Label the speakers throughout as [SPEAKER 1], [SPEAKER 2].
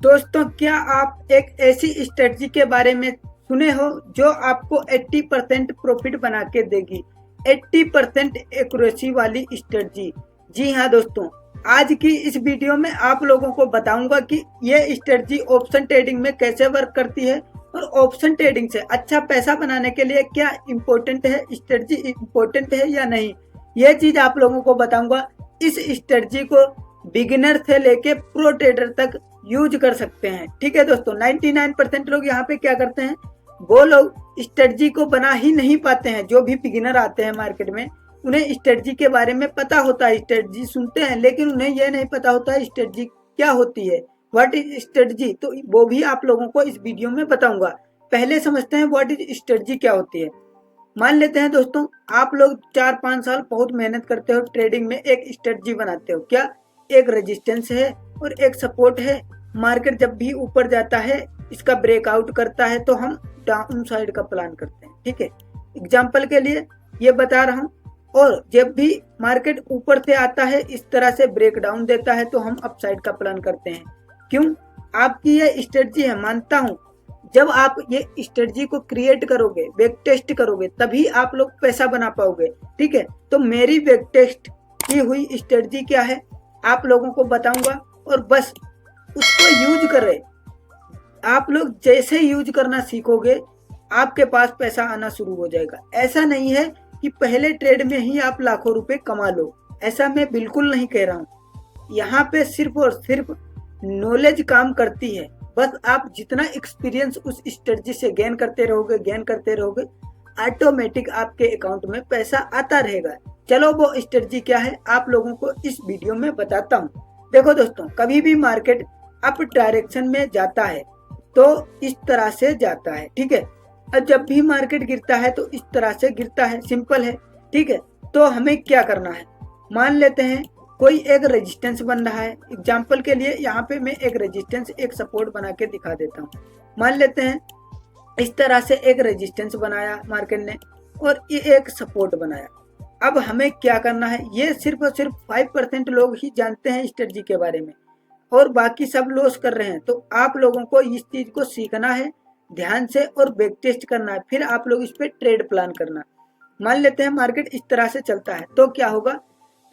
[SPEAKER 1] दोस्तों, क्या आप एक ऐसी स्ट्रेटजी के बारे में सुने हो जो आपको 80% प्रॉफिट बना के देगी? 80% एक्यूरेसी वाली स्ट्रेटजी। जी हाँ दोस्तों, आज की इस वीडियो में आप लोगों को बताऊंगा कि ये स्ट्रेटजी ऑप्शन ट्रेडिंग में कैसे वर्क करती है और ऑप्शन ट्रेडिंग से अच्छा पैसा बनाने के लिए क्या इम्पोर्टेंट है, स्ट्रेटजी इम्पोर्टेंट है या नहीं, ये चीज आप लोगों को बताऊंगा। इस स्ट्रेटजी को बिगिनर से लेके प्रो ट्रेडर तक यूज कर सकते हैं। ठीक है दोस्तों, 99% लोग यहाँ पे क्या करते हैं, वो लोग स्ट्रेटजी को बना ही नहीं पाते हैं। जो भी बिगिनर आते हैं मार्केट में, उन्हें स्ट्रेटजी के बारे में पता होता है, स्ट्रेटजी सुनते हैं, लेकिन उन्हें यह नहीं पता होता है स्ट्रेटजी क्या होती है, व्हाट इज स्ट्रेटजी। तो वो भी आप लोगों को इस वीडियो में बताऊंगा। पहले समझते हैं व्हाट इज स्ट्रेटजी क्या होती है। मान लेते हैं दोस्तों, आप लोग 4-5 साल बहुत मेहनत करते हो, ट्रेडिंग में एक स्ट्रेटजी बनाते हो। क्या? एक रेजिस्टेंस है और एक सपोर्ट है। मार्केट जब भी ऊपर जाता है, इसका ब्रेकआउट करता है, तो हम डाउन साइड का प्लान करते हैं। ठीक है, एग्जाम्पल के लिए ये बता रहा हूँ। और जब भी मार्केट ऊपर से आता है, इस तरह से ब्रेक डाउन देता है, तो हम अप साइड का प्लान करते हैं। क्यों? आपकी ये स्ट्रेटजी है, मानता हूँ। जब आप ये स्ट्रेटजी को क्रिएट करोगे, बैक टेस्ट करोगे, तभी आप लोग पैसा बना पाओगे। ठीक है, तो मेरी बैक टेस्ट की हुई स्ट्रेटजी क्या है आप लोगों को बताऊंगा, और बस उसको यूज कर रहे। आप लोग जैसे यूज करना सीखोगे, आपके पास पैसा आना शुरू हो जाएगा। ऐसा नहीं है कि पहले ट्रेड में ही आप लाखों रुपए कमा लो, ऐसा मैं बिल्कुल नहीं कह रहा हूँ। यहाँ पे सिर्फ और सिर्फ नॉलेज काम करती है। बस आप जितना एक्सपीरियंस उस स्ट्रेटजी से गेन करते रहोगे, ऑटोमेटिक आपके अकाउंट में पैसा आता रहेगा। चलो, वो स्ट्रेटजी क्या है आप लोगों को इस वीडियो में बताता हूँ। देखो दोस्तों, कभी भी मार्केट अप डायरेक्शन में जाता है तो इस तरह से जाता है। ठीक है, और जब भी मार्केट गिरता है तो इस तरह से गिरता है, सिंपल है। ठीक है, तो हमें क्या करना है, मान लेते हैं कोई एक रेजिस्टेंस बन रहा है। एग्जाम्पल के लिए यहाँ पे मैं एक रेजिस्टेंस, एक सपोर्ट बना के दिखा देता हूँ। मान लेते हैं इस तरह से एक रेजिस्टेंस बनाया मार्केट ने और ये एक सपोर्ट बनाया। अब हमें क्या करना है, ये सिर्फ और सिर्फ 5% लोग ही जानते हैं स्ट्रेटजी के बारे में, और बाकी सब लॉस कर रहे हैं। तो आप लोगों को इस चीज को सीखना है ध्यान से और बैक टेस्ट करना है, फिर आप लोग इस पे ट्रेड प्लान करना। मान लेते हैं मार्केट इस तरह से चलता है, तो क्या होगा,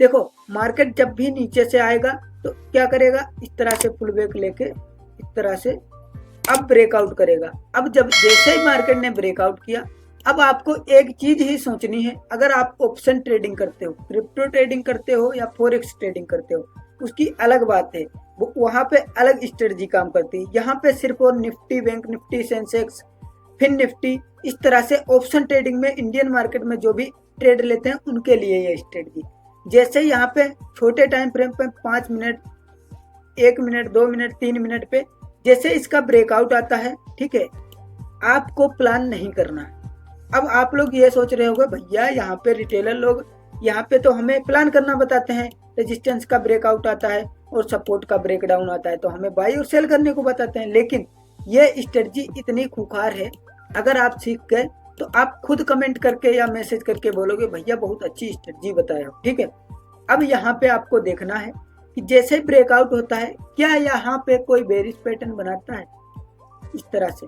[SPEAKER 1] देखो मार्केट जब भी नीचे से आएगा तो क्या करेगा, इस तरह से पुल बैक लेके इस तरह से अब ब्रेकआउट करेगा। अब जब जैसे ही मार्केट ने ब्रेकआउट किया, अब आपको एक चीज ही सोचनी है। अगर आप ऑप्शन ट्रेडिंग करते हो, क्रिप्टो ट्रेडिंग करते हो या फॉरेक्स ट्रेडिंग करते हो, उसकी अलग बात है, वहां पे अलग स्ट्रेटजी काम करती है। यहाँ पे सिर्फ और Nifty, bank Nifty, Sensex, fin Nifty, इस तरह से ऑप्शन ट्रेडिंग में इंडियन मार्केट में जो भी ट्रेड लेते हैं उनके लिए ये स्ट्रेटजी। जैसे यहाँ पे छोटे टाइम फ्रेम पे 5 मिनट, 1 मिनट, 2 मिनट, 3 मिनट पे जैसे इसका ब्रेकआउट आता है, ठीक है, आपको प्लान नहीं करना। अब आप लोग ये सोच रहे होंगे, भैया यहाँ पे रिटेलर लोग यहाँ पे तो हमें प्लान करना बताते हैं, रेजिस्टेंस का ब्रेकआउट आता है और सपोर्ट का ब्रेकडाउन आता है तो हमें बाई और सेल करने को बताते हैं। लेकिन ये स्ट्रेटजी इतनी खुखार है, अगर आप सीख गए तो आप खुद कमेंट करके या मैसेज करके बोलोगे, भैया बहुत अच्छी स्ट्रेटजी बताए हो। ठीक है, अब यहाँ पे आपको देखना है कि जैसे ब्रेकआउट होता है, क्या यहाँ पे कोई बेरिश पैटर्न बनाता है। इस तरह से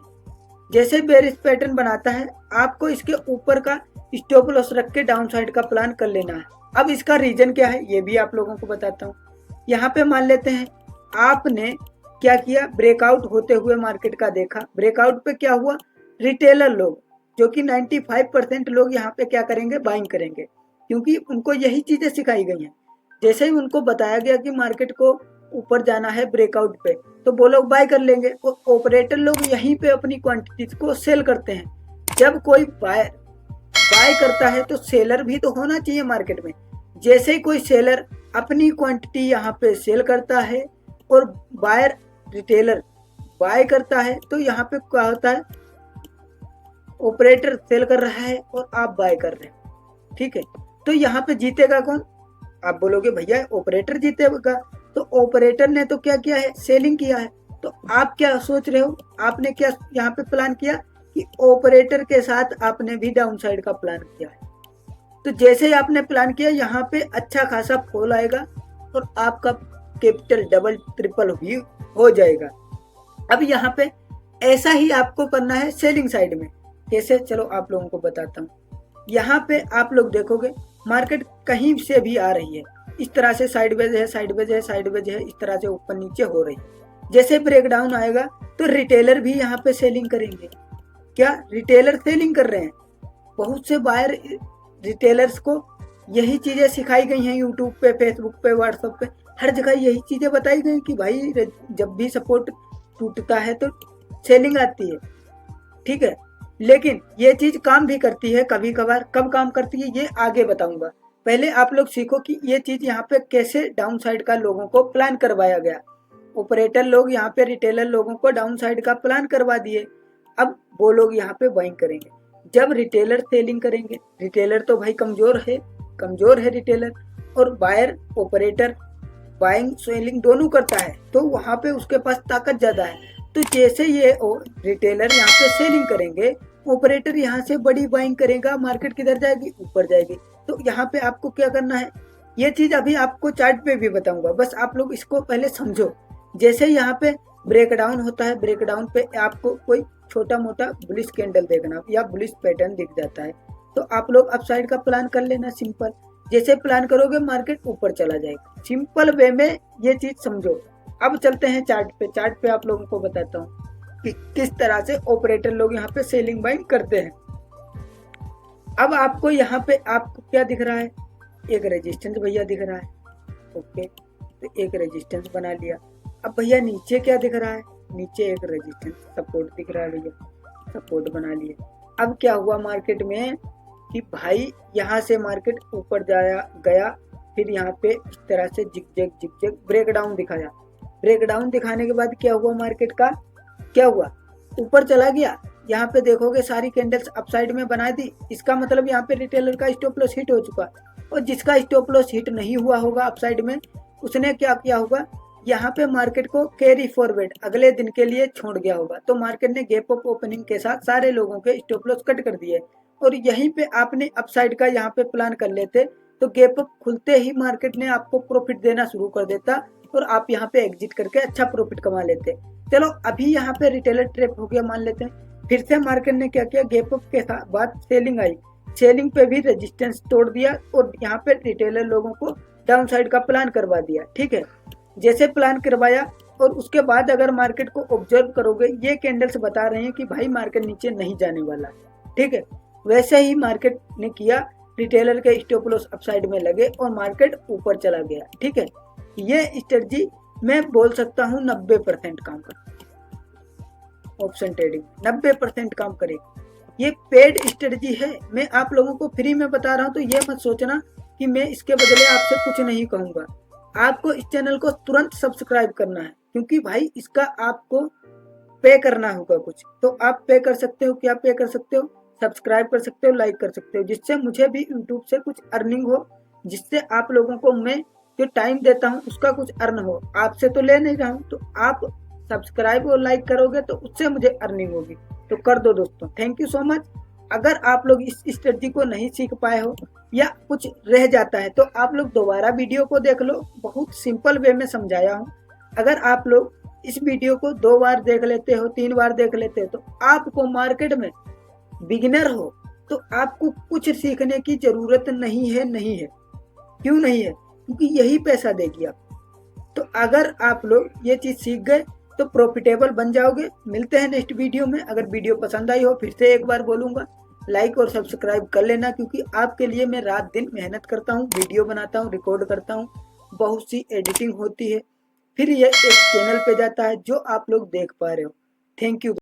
[SPEAKER 1] जैसे बेरिश पैटर्न बनाता है, आपको इसके ऊपर का स्टॉप लॉस रख के डाउन साइड का प्लान कर लेना है। अब इसका रीजन क्या है ये भी आप लोगों को बताता हूँ। यहाँ पे मान लेते हैं आपने क्या किया, ब्रेकआउट होते हुए मार्केट का देखा। ब्रेकआउट पे क्या हुआ, रिटेलर लोग जो कि 95% लोग यहाँ पे क्या करेंगे, बाइंग करेंगे, क्योंकि उनको यही चीजें सिखाई गई हैं। जैसे ही उनको बताया गया कि मार्केट को ऊपर जाना है ब्रेकआउट पे, तो वो लोग बाय कर लेंगे और ऑपरेटर लोग यहीं पे अपनी क्वांटिटीज को सेल करते हैं। जब कोई बाय करता है तो सेलर भी तो होना चाहिए मार्केट में। जैसे ही कोई सेलर अपनी क्वांटिटी यहाँ पे सेल करता है और बायर रिटेलर बाय करता है, तो यहाँ पे क्या होता है, ऑपरेटर सेल कर रहा है और आप बाय कर रहे हो। ठीक है, तो यहाँ पे जीतेगा कौन, आप बोलोगे भैया ऑपरेटर जीतेगा। तो ऑपरेटर ने तो क्या किया है, सेलिंग किया है। तो आप क्या सोच रहे हो, आपने क्या यहाँ पे प्लान किया कि ऑपरेटर के साथ आपने भी डाउन साइड का प्लान किया है। तो जैसे ही आपने प्लान किया, यहाँ पे अच्छा खासा फॉल आएगा और आपका कैपिटल डबल ट्रिपल भी हो जाएगा। अब यहाँ पे ऐसा ही आपको करना है सेलिंग साइड में। कैसे, चलो आप लोगों को बताता हूँ। यहाँ पे आप लोग देखोगे मार्केट कहीं से भी आ रही है, इस तरह से साइडवेज है, साइडवेज है, साइडवेज है, इस तरह से ऊपर नीचे हो रही है। जैसे ब्रेकडाउन आएगा तो रिटेलर भी यहाँ पे सेलिंग करेंगे। क्या रिटेलर सेलिंग कर रहे हैं? बहुत से बायर रिटेलर्स को यही चीजें सिखाई गई हैं, यूट्यूब पे, फेसबुक पे, व्हाट्सएप पे, हर जगह यही चीजें बताई गई कि भाई जब भी सपोर्ट टूटता है तो सेलिंग आती है, ठीक है। लेकिन ये चीज काम भी करती है कभी कभार। कब काम करती है ये आगे बताऊंगा। पहले आप लोग सीखो कि ये चीज यहाँ पे कैसे डाउन साइड का लोगों को प्लान करवाया गया। ऑपरेटर लोग यहाँ पे रिटेलर लोगों को डाउन साइड का प्लान करवा दिए। अब वो लोग यहाँ पे बाइंग करेंगे। जब रिटेलर सेलिंग करेंगे, रिटेलर तो भाई कमजोर है रिटेलर, और बायर ऑपरेटर बाइंग सेलिंग दोनों करता है, तो वहां पे उसके पास ताकत ज्यादा है। तो जैसे ये रिटेलर यहाँ पे सेलिंग करेंगे, ऑपरेटर यहाँ से बड़ी बाइंग करेगा, मार्केट किधर जाएगी, ऊपर जाएगी। तो यहाँ पे आपको क्या करना है, ये चीज अभी आपको चार्ट पे भी बताऊंगा, बस आप लोग इसको पहले समझो। जैसे यहाँ पे ब्रेकडाउन होता है, ब्रेकडाउन पे आपको कोई छोटा मोटा बुलिश कैंडल देखना या बुलिश पैटर्न दिख जाता है, तो आप लोग अपसाइड का प्लान कर लेना सिंपल। जैसे प्लान करोगे मार्केट ऊपर चला जाएगा। सिंपल वे में ये चीज समझो। अब चलते हैं चार्ट पे। चार्ट पे आप लोगों को बताता हूँ कि किस तरह से ऑपरेटर लोग यहाँ पे सेलिंग बाइंग करते हैं। अब आपको यहाँ पे आपको क्या दिख रहा है, एक रेजिस्टेंस भैया दिख रहा है, ओके, तो एक रेजिस्टेंस बना लिया। अब भैया नीचे क्या दिख रहा है, नीचे एक रेजिस्टेंस सपोर्ट दिख रहा है भैया, सपोर्ट बना लिए। अब क्या हुआ मार्केट में कि भाई यहाँ से मार्केट ऊपर गया, फिर यहाँ पे इस तरह से जिग ब्रेकडाउन दिखाया। ब्रेकडाउन दिखाने के बाद क्या हुआ, मार्केट का क्या हुआ, ऊपर चला गया। यहाँ पे देखोगे सारी कैंडल्स अपसाइड में बना दी। इसका मतलब यहाँ पे रिटेलर का स्टॉप लॉस हिट हो चुका, और जिसका स्टॉप लॉस हिट नहीं हुआ होगा अपसाइड में, उसने क्या किया होगा, यहाँ पे मार्केट को कैरी फॉरवर्ड अगले दिन के लिए छोड़ गया होगा। तो मार्केट ने गैप अप ओपनिंग के साथ सारे लोगों के स्टॉप लॉस कट कर दिए, और यहीं पे आपने अपसाइड का यहाँ पे प्लान कर लेते तो गैप अप खुलते ही मार्केट ने आपको प्रॉफिट देना शुरू कर देता, और आप यहाँ पे एग्जिट करके अच्छा प्रॉफिट कमा लेते। चलो अभी यहाँ पे रिटेलर ट्रैप हो गया मान लेते हैं। फिर से मार्केट ने क्या किया, गैप अप के बाद सेलिंग आई, सेलिंग पे भी रेजिस्टेंस तोड़ दिया, और यहाँ पे रिटेलर लोगों को डाउन साइड का प्लान करवा दिया, ठीक है। जैसे प्लान करवाया, और उसके बाद अगर मार्केट को ऑब्जर्व करोगे, ये कैंडल्स बता रहे हैं कि भाई मार्केट नीचे नहीं जाने वाला, ठीक है। वैसे ही मार्केट ने किया, रिटेलर के स्टॉप लॉस अपसाइड में लगे और मार्केट ऊपर चला गया, ठीक है। ये स्ट्रेटजी मैं बोल सकता हूँ 90% काम कर, ऑप्शन ट्रेडिंग 90% काम करेगी। ये पेड स्ट्रेटजी है, मैं आप लोगों को फ्री में बता रहा हूँ, तो ये मत सोचना कि मैं इसके बदले आपसे कुछ नहीं कहूंगा। आपको इस चैनल को तुरंत सब्सक्राइब करना है, क्योंकि भाई इसका आपको पे करना होगा कुछ। तो आप पे कर सकते हो, क्या पे कर सकते हो, सब्सक्राइब कर सकते हो, लाइक कर सकते हो, जिससे मुझे भी यूट्यूब से कुछ अर्निंग हो, जिससे आप लोगों को मैं जो टाइम देता हूँ उसका कुछ अर्न हो। आपसे तो ले नहीं रहा हूँ, तो आप सब्सक्राइब और लाइक करोगे तो उससे मुझे अर्निंग होगी। तो कर दो दोस्तों, थैंक यू सो मच। अगर आप लोग इस स्ट्रेटजी को नहीं सीख पाए हो या कुछ रह जाता है, तो आप लोग दोबारा वीडियो को देख लो, बहुत सिंपल वे में समझाया हूँ। अगर आप लोग इस वीडियो को 2 बार देख लेते हो, 3 बार देख लेते हो, तो आपको मार्केट में बिगिनर हो तो आपको कुछ सीखने की जरूरत नहीं है। क्यों नहीं है, क्योंकि यही पैसा देगी आप। तो अगर आप लोग ये चीज सीख गए तो प्रॉफिटेबल बन जाओगे। मिलते हैं नेक्स्ट वीडियो में। अगर वीडियो पसंद आई हो, फिर से एक बार बोलूंगा, लाइक और सब्सक्राइब कर लेना, क्योंकि आपके लिए मैं रात दिन मेहनत करता हूँ, वीडियो बनाता हूँ, रिकॉर्ड करता हूँ, बहुत सी एडिटिंग होती है, फिर ये एक चैनल पे जाता है जो आप लोग देख पा रहे हो। Thank you.